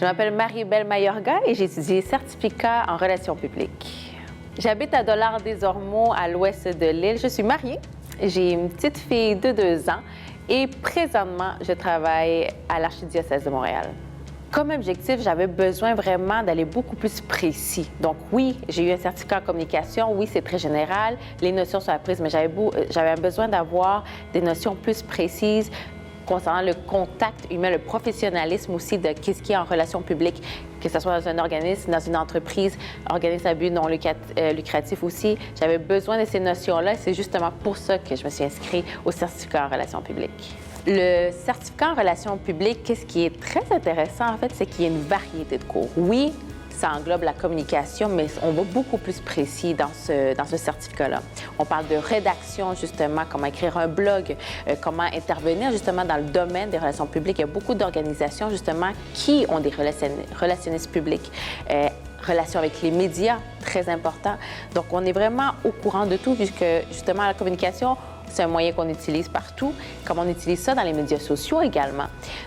Je m'appelle Marie-Belle Mayorga et j'ai étudié certificat en relations publiques. J'habite à Dollard-des-Ormeaux, à l'ouest de l'île. Je suis mariée, j'ai une petite fille de 2 ans et présentement, je travaille à l'Archidiocèse de Montréal. Comme objectif, j'avais besoin vraiment d'aller beaucoup plus précis. Donc oui, j'ai eu un certificat en communication, oui, c'est très général, les notions sont apprises, mais j'avais besoin d'avoir des notions plus précises concernant le contact humain, le professionnalisme aussi de qu'est-ce qui est en relation publique, que ce soit dans un organisme, dans une entreprise, organisme à but non lucratif aussi. J'avais besoin de ces notions-là et c'est justement pour ça que je me suis inscrite au certificat en relations publiques. Le certificat en relations publiques, qu'est-ce qui est très intéressant, en fait, c'est qu'il y a une variété de cours. Oui, ça englobe la communication, mais on va beaucoup plus précis dans ce certificat-là. On parle de rédaction, justement, comment écrire un blog, comment intervenir, justement, dans le domaine des relations publiques. Il y a beaucoup d'organisations, justement, qui ont des relationnistes publics. Relations avec les médias, très important. Donc, on est vraiment au courant de tout, puisque, justement, la communication, c'est un moyen qu'on utilise partout, comme on utilise ça dans les médias sociaux également.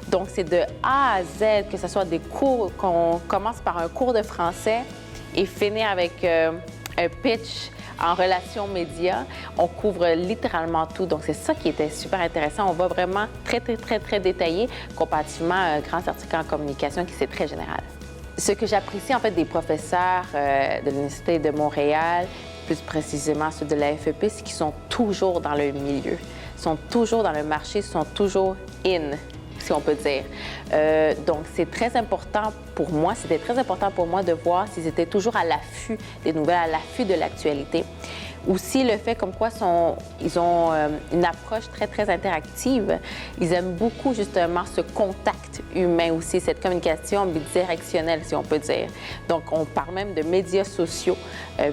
Donc, c'est de A à Z, que ce soit des cours, qu'on commence par un cours de français et finir avec un pitch en relations médias. On couvre littéralement tout. Donc, c'est ça qui était super intéressant. On va vraiment très détaillé comparativement à un grand certificat en communication qui, c'est très général. Ce que j'apprécie, en fait, des professeurs de l'Université de Montréal, plus précisément ceux de la FEP, c'est qu'ils sont toujours dans le milieu, sont toujours dans le marché, sont toujours in, si on peut dire. Donc, c'est très important pour moi, c'était très important pour moi de voir s'ils étaient toujours à l'affût des nouvelles, à l'affût de l'actualité. Aussi, le fait comme quoi ils ont une approche très interactive. Ils aiment beaucoup, justement, ce contact humain aussi, cette communication bidirectionnelle, si on peut dire. Donc, on parle même de médias sociaux,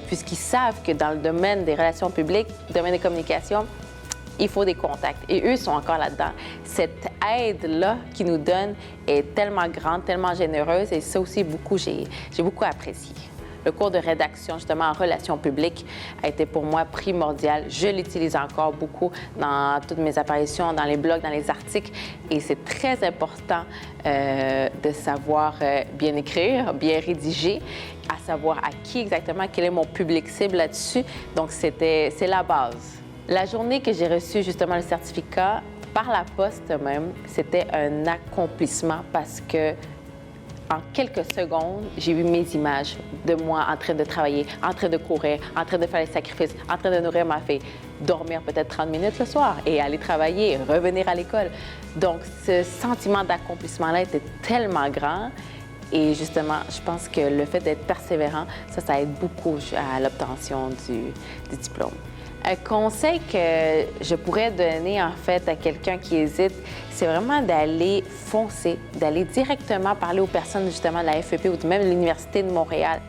puisqu'ils savent que dans le domaine des relations publiques, le domaine des communications, il faut des contacts. Et eux sont encore là-dedans. Cette aide-là qu'ils nous donnent est tellement grande, tellement généreuse, et ça aussi, j'ai beaucoup apprécié. Le cours de rédaction, justement, en relations publiques, a été pour moi primordial. Je l'utilise encore beaucoup dans toutes mes apparitions, dans les blogs, dans les articles. Et c'est très important de savoir bien écrire, bien rédiger, à savoir à qui exactement, quel est mon public cible là-dessus. Donc, c'est la base. La journée que j'ai reçu, justement, le certificat, par la poste même, c'était un accomplissement parce que en quelques secondes, j'ai vu mes images de moi en train de travailler, en train de courir, en train de faire les sacrifices, en train de nourrir ma fille, dormir peut-être 30 minutes le soir et aller travailler, revenir à l'école. Donc, ce sentiment d'accomplissement-là était tellement grand. Et justement, je pense que le fait d'être persévérant, ça aide beaucoup à l'obtention du diplôme. Un conseil que je pourrais donner, en fait, à quelqu'un qui hésite, c'est vraiment d'aller foncer, d'aller directement parler aux personnes, justement, de la FEP ou même de l'Université de Montréal.